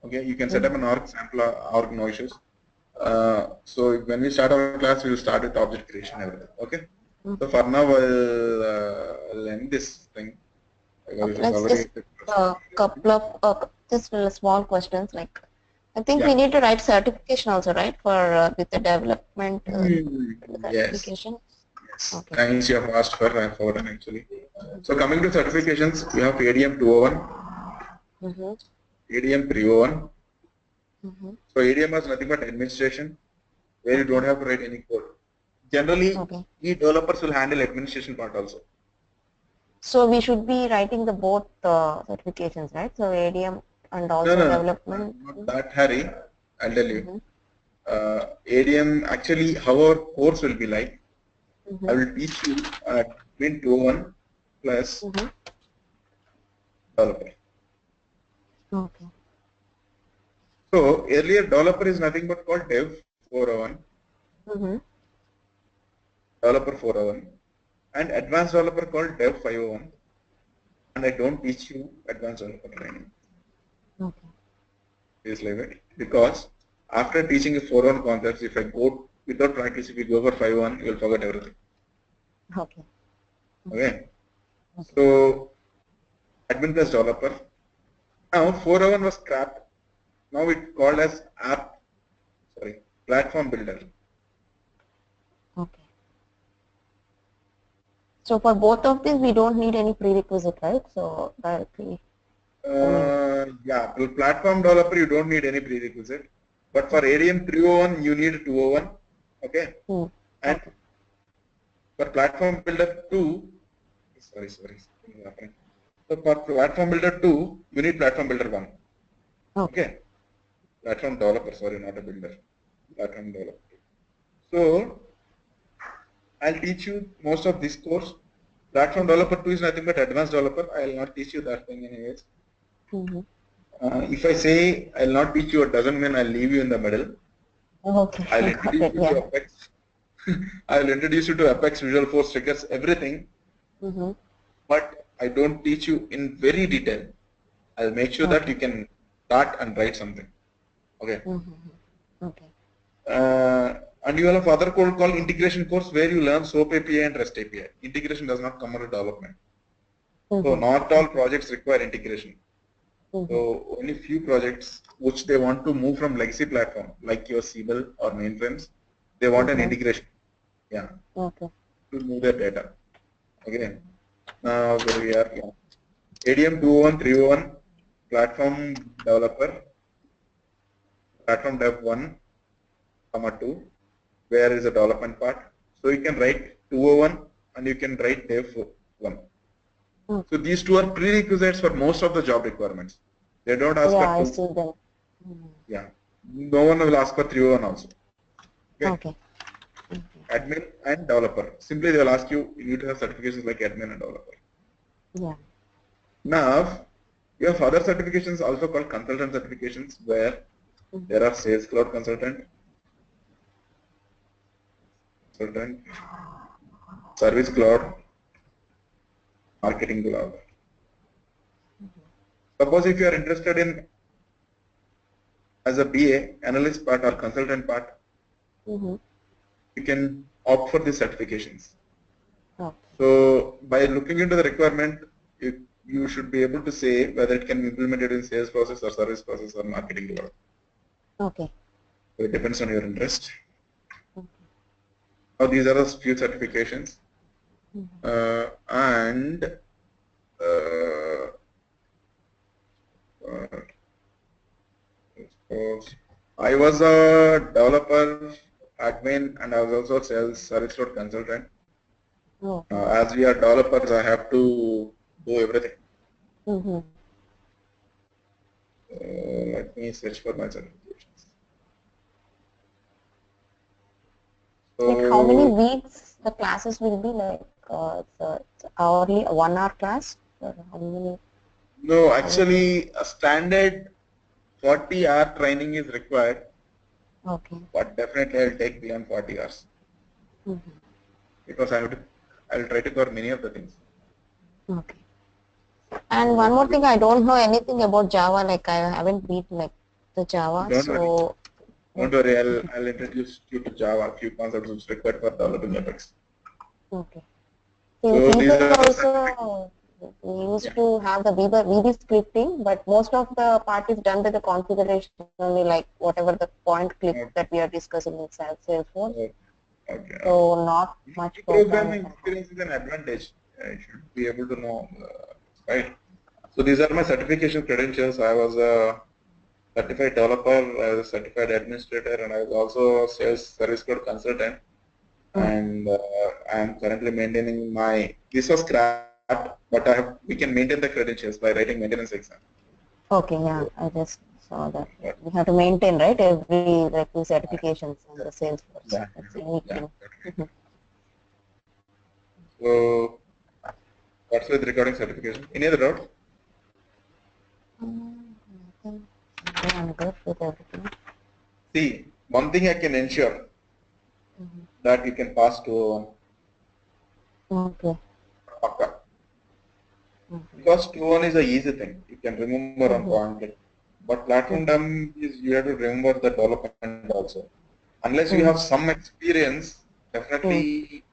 Okay, you can set up an org sample org, no issues. So when we start our class, we will start with object creation and everything. Okay. So for now, I'll end this thing. Let's just a couple of just small questions. Like, I think we need to write certification also, right? For with the development certification. Yes. Okay. Thanks, you have asked for. I have forgotten actually. So coming to certifications, we have ADM 201, ADM 301. So ADM is nothing but administration, where you don't have to write any code. Generally, we developers will handle administration part also. So we should be writing the both certifications, right? So ADM and also development. Not that hurry. I'll tell you. ADM actually, how our course will be like. I will teach you Twin 201 plus developer. Okay. So earlier developer is nothing but called Dev 401, developer 401, and advanced developer called Dev 501. And I don't teach you advanced developer training. Okay. It's like that because after teaching the 401 concepts, if I go without practice, if you go for 501, you will forget everything. Okay. Okay. So admin plus developer. Now 401 was scrapped. Now it's called as platform builder. Okay. So for both of these, we don't need any prerequisite, right? So directly. Yeah, for platform developer, you don't need any prerequisite. But for ADM 301, you need 201. Okay. And for platform builder 2, sorry. So for platform builder 2, you need platform builder 1. Okay. Platform developer, sorry, not a builder. Platform developer. So I'll teach you most of this course. Platform developer 2 is nothing but advanced developer. I will not teach you that thing anyways. If I say I'll not teach you, it doesn't mean I'll leave you in the middle. Okay. I'll introduce you to Apex. I'll introduce you to Apex, Visual Force, triggers, everything. But I don't teach you in very detail. I'll make sure that you can start and write something. Okay. And you will have other code called integration course where you learn SOAP API and REST API. Integration does not come under development. So not all projects require integration. So only few projects which they want to move from legacy platform like your Siebel or mainframes, they want an integration. Yeah. Okay. To move their data. Okay. Now where we are. Yeah. ADM 201, 301, platform developer, platform dev 1, comma 2, where is the development part. So you can write 201 and you can write dev 1. So these two are prerequisites for most of the job requirements. They don't ask for I two. see them. Yeah. No one will ask for 301 also. Okay. Admin and developer. Simply they will ask you, you need to have certifications like admin and developer. Yeah. Now, you have other certifications also called consultant certifications where there are sales cloud consultant, service cloud, marketing cloud. Suppose if you are interested in as a BA, analyst part or consultant part, you can opt for these certifications. So by looking into the requirement, you should be able to say whether it can be implemented in sales process or service process or marketing cloud. Okay. So it depends on your interest. Now these are the few certifications. And I was a developer, admin, and I was also a sales service cloud consultant. As we are developers, I have to do everything. Let me search for my certifications. So, like how many weeks the classes will be like? It's hourly, 1 hour class? Or how many? no, actually, a standard 40-hour training is required. Okay. But definitely, I will take beyond 40 hours because I will try to cover many of the things. Okay. And one more thing, I don't know anything about Java. Like I haven't read like the Java. Don't worry. I'll introduce you to Java. A few concepts which required for developing Apex. Okay. So these people are also used to have the VB scripting, but most of the part is done by the configuration only, like whatever the point click that we are discussing in Salesforce. Okay. So not much Programming experience is an advantage. I should be able to know, right? So these are my certification credentials. I was a certified developer, I was a certified administrator, and I was also a sales service cloud consultant. And I am currently maintaining my. This was scrapped, but we can maintain the credentials by writing maintenance exam. Okay, yeah, I just saw that. We have to maintain, right, every like the certifications on the Salesforce. Yeah. That's a unique thing. So that's with recording certification. Any other doubt? I'm good with everything. See, one thing I can ensure that you can pass to Okay. Pakka. Because 2-1 is a easy thing. You can remember on point. But platform dump is you have to remember the development also. Unless you have some experience, definitely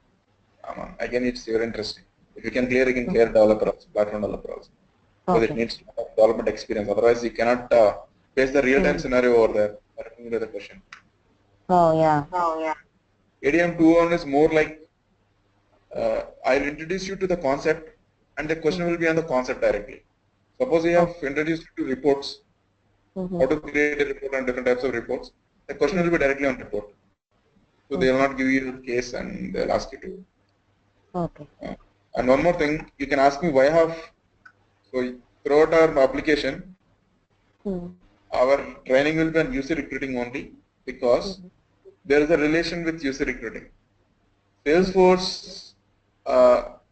again it's your interesting. If you can clear, you can clear developer also, platform developer also. Because it needs development experience. Otherwise you cannot face the real time scenario over there. That's the question. Oh yeah. ADM 2-1 is more like I'll introduce you to the concept and the question will be on the concept directly. Suppose you have introduced you to reports, how to create a report and different types of reports, the question will be directly on report. So they will not give you a case and they'll ask you to. Okay. And one more thing, you can ask me why so throughout our application, our training will be on user recruiting only because there is a relation with user recruiting. Salesforce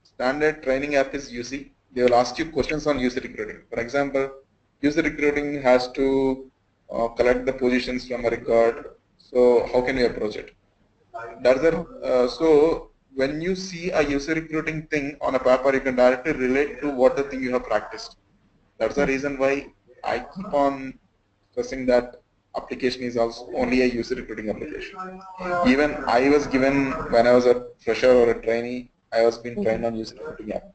standard training app is UC. They will ask you questions on user recruiting. For example, user recruiting has to collect the positions from a record. So how can you approach it? So when you see a user recruiting thing on a paper, you can directly relate to what the thing you have practiced. That's the reason why I keep on stressing that application is also only a user recruiting application. Even I was given when I was a fresher or a trainee, I was being trained on user recruiting app.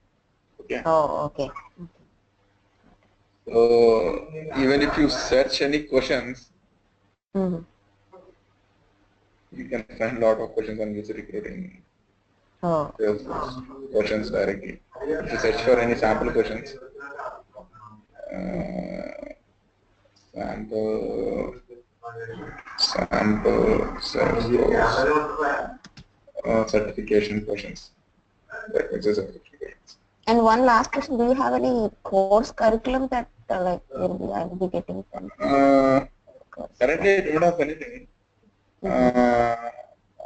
Okay. Oh, okay. So even if you search any questions, Mm-hmm. you can find a lot of questions on user recruiting. Oh. Questions directly. If you search for any sample questions, uh, sample, Salesforce, certification questions. That means certifications. And one last question: do you have any course curriculum that like I'll be getting something? Course. Currently, I don't have anything. Mm-hmm.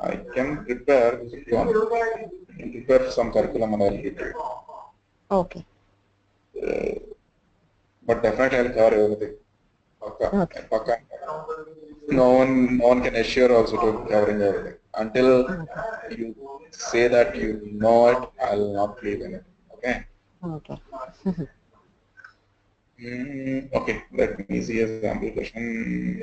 I can prepare if you want. I can prepare some curriculum and I'll give it. Okay. But definitely I'll cover everything. Pakka. Okay. Pakka. No one can assure also to covering everything. Until you say that you know it, I'll not believe in it. Okay. Okay. Okay. Let me see a sample question.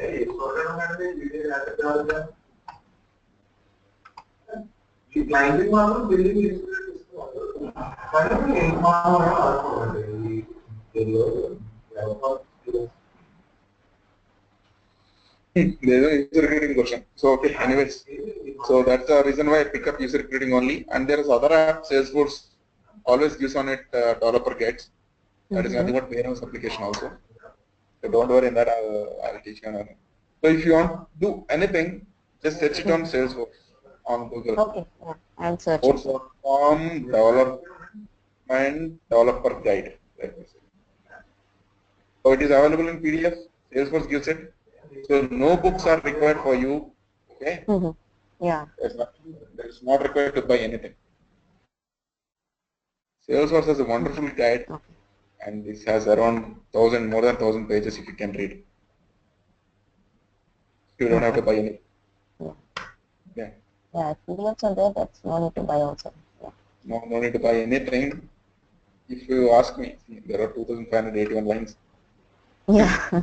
There's a user recruiting question. So okay, anyways, so that's the reason why I pick up user recruiting only. And there is other app, Salesforce always gives on it developer guides. That is nothing but warehouse application also. So don't worry in that. I'll teach you another. So if you want to do anything, just search it on Salesforce on Google. Okay. Yeah. I'll search it. Salesforce.com development developer guide. Let me see. So it is available in PDF. Salesforce gives it. So no books are required for you. Okay. Yeah. There's not required to buy anything. Salesforce has a wonderful guide, Okay. and this has around more than 1,000 pages if you can read. You don't have to buy anything. Yeah. Yeah. Yeah. PDFs are there. That's no need to buy also. Yeah. No need to buy anything. If you ask me, there are 2,581 lines. Yeah.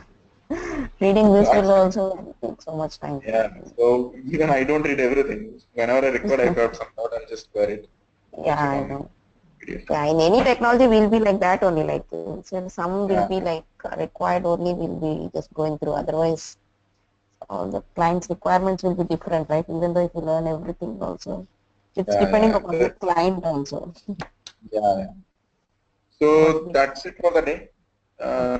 Reading this will That's it. also take so much time. Yeah. So even I don't read everything. Whenever I record, I got some thought. I'll just wear it. Yeah, Watch it I on know. PDF. Yeah, in any technology will be like that only. Like so some will Yeah. be like required only. Will be just going through. Otherwise, all the client's requirements will be different, right? Even though if you learn everything, also it's depending Yeah. upon the client also. Yeah. What So we, that's it for the day. Uh,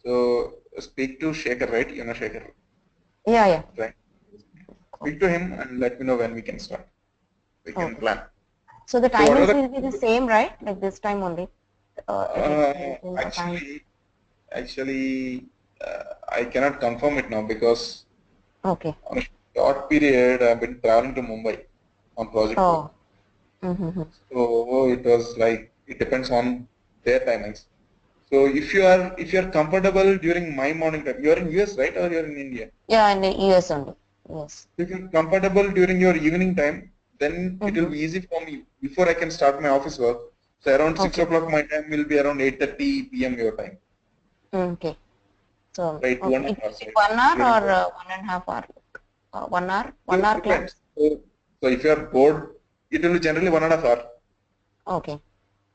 so speak to Shekhar, right? You know Shekhar, yeah, yeah. right? Speak to him and let me know when we can start. We can Okay. plan. So the So what are timings will be the same, right? Like this time only. The time. actually, I cannot confirm it now because Okay. on a short period I've been traveling to Mumbai on project work. Oh. Mm-hmm. So it was like it depends on their timings. So if you are comfortable during my morning time, you are in US, right, or you are in India? Yeah, in the US only. Yes. If you're comfortable during your evening time, then it will Mm-hmm. be easy for me before I can start my office work. So around 6 Okay. o'clock my time will be around 8:30 p.m. your time, Okay. So right? okay, it 1 hour, will be right? 1 hour During or the 1.5 hour. 1 hour. so 1 hour depends. class. So if you are bored, it will be generally 1.5 hour. Okay.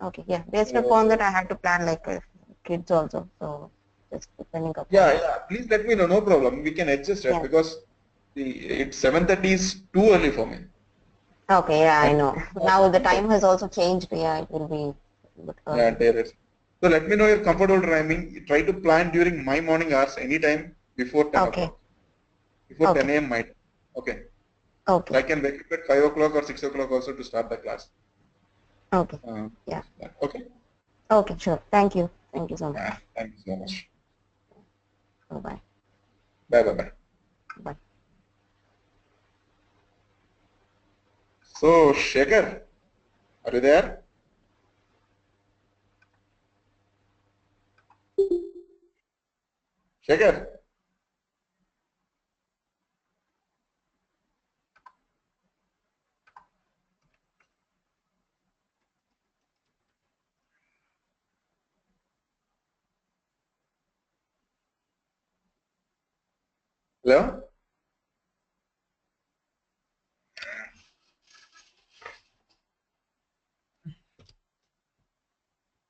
Okay. Yeah. Based upon that, So I have to plan like kids also. So just depending upon yeah, that. yeah. Please let me know. No problem. We can adjust it Yeah. because it's 7:30 is too early for me. Okay. Yeah, I I know. think Now the Mumbai. time has also changed. Yeah, it will be a bit Yeah, early. there is. So let me know your comfortable timing. Try to plan during my morning hours anytime before 10 Okay. o'clock. Before Okay. 10 a.m. my time. Okay. So Okay. I can wake up at 5 o'clock or 6 o'clock also to start the class. Okay. Uh, Yeah. okay. Okay. Sure. Thank you. Thank you so much. Yeah. Thank you so much. Bye bye. Bye bye bye. Bye. So Shekhar, are you there? Shekhar. Hello?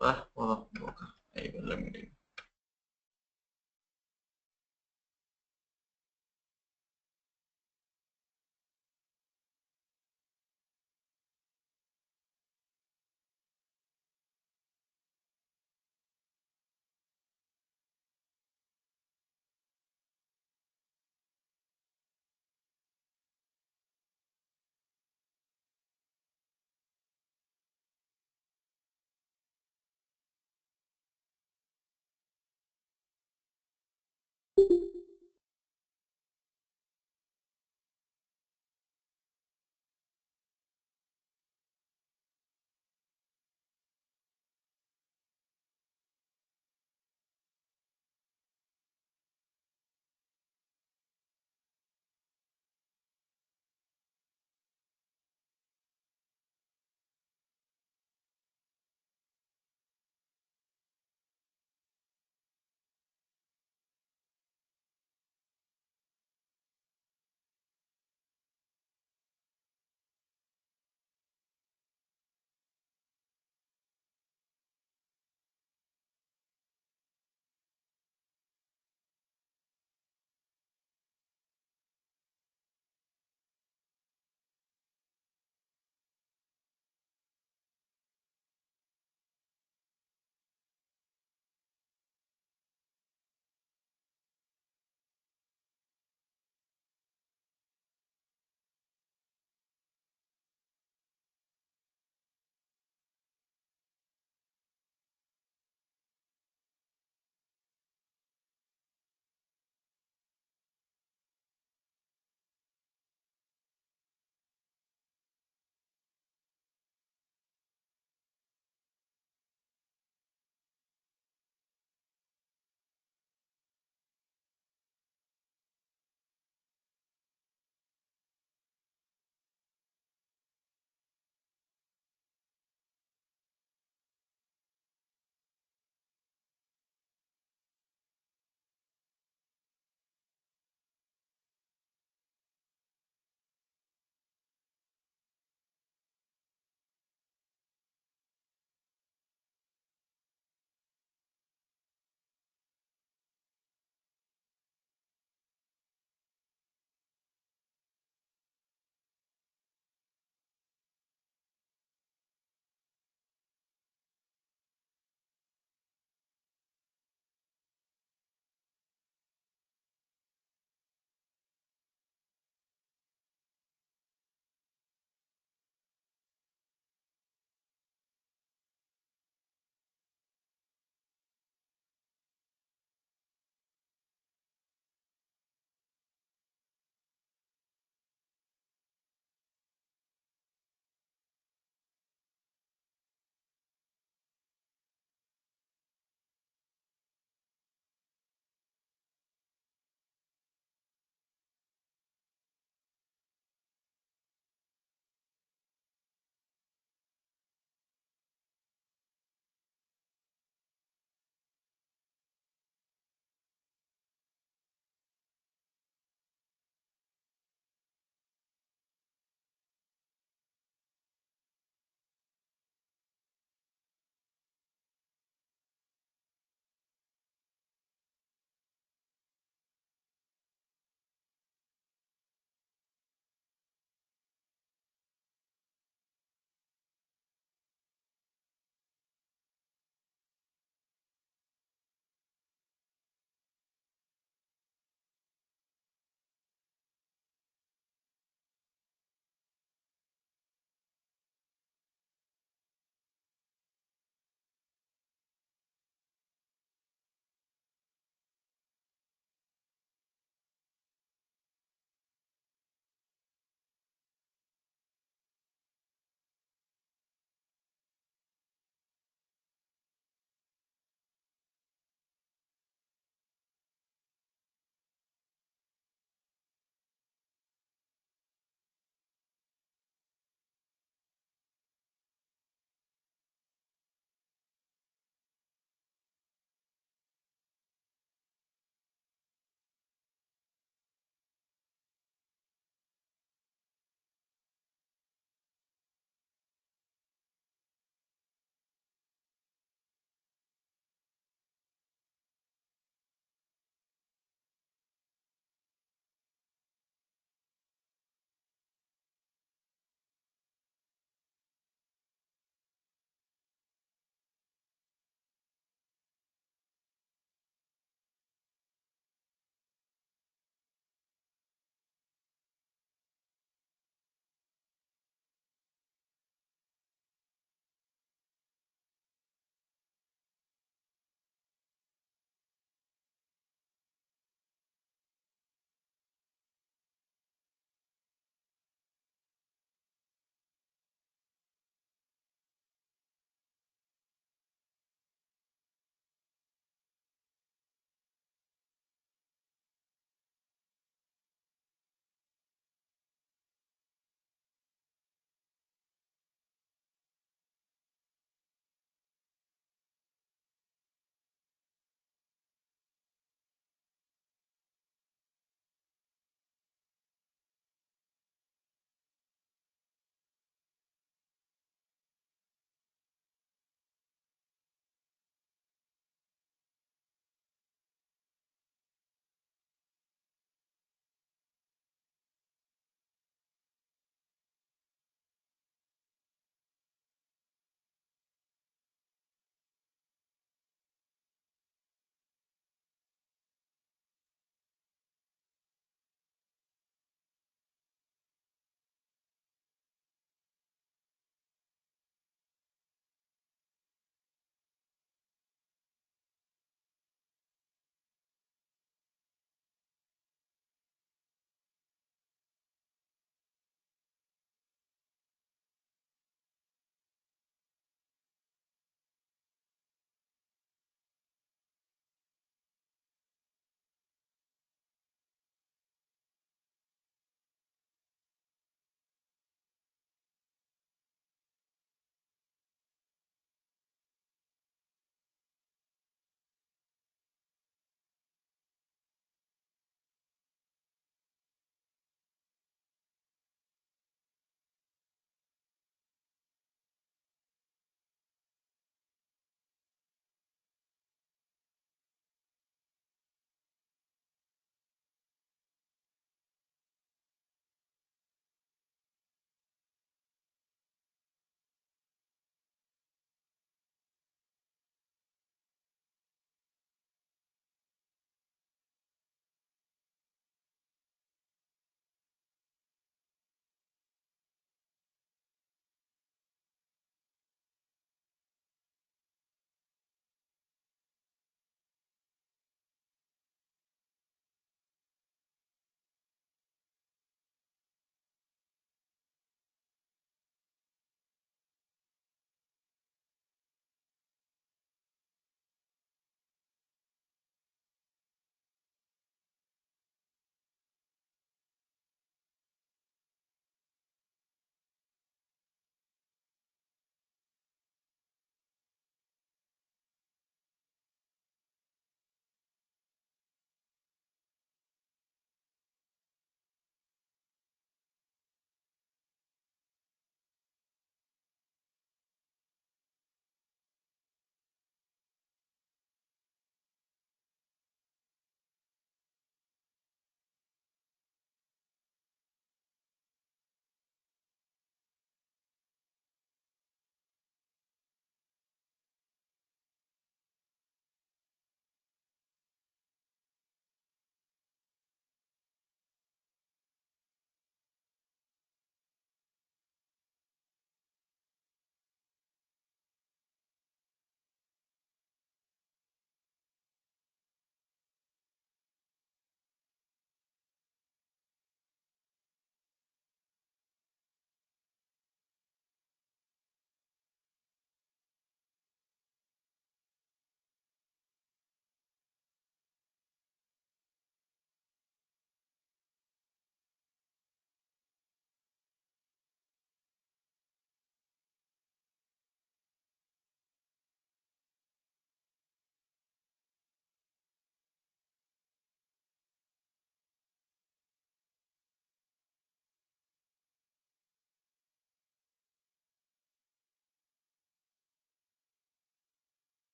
Ah, oh, okay. I will let me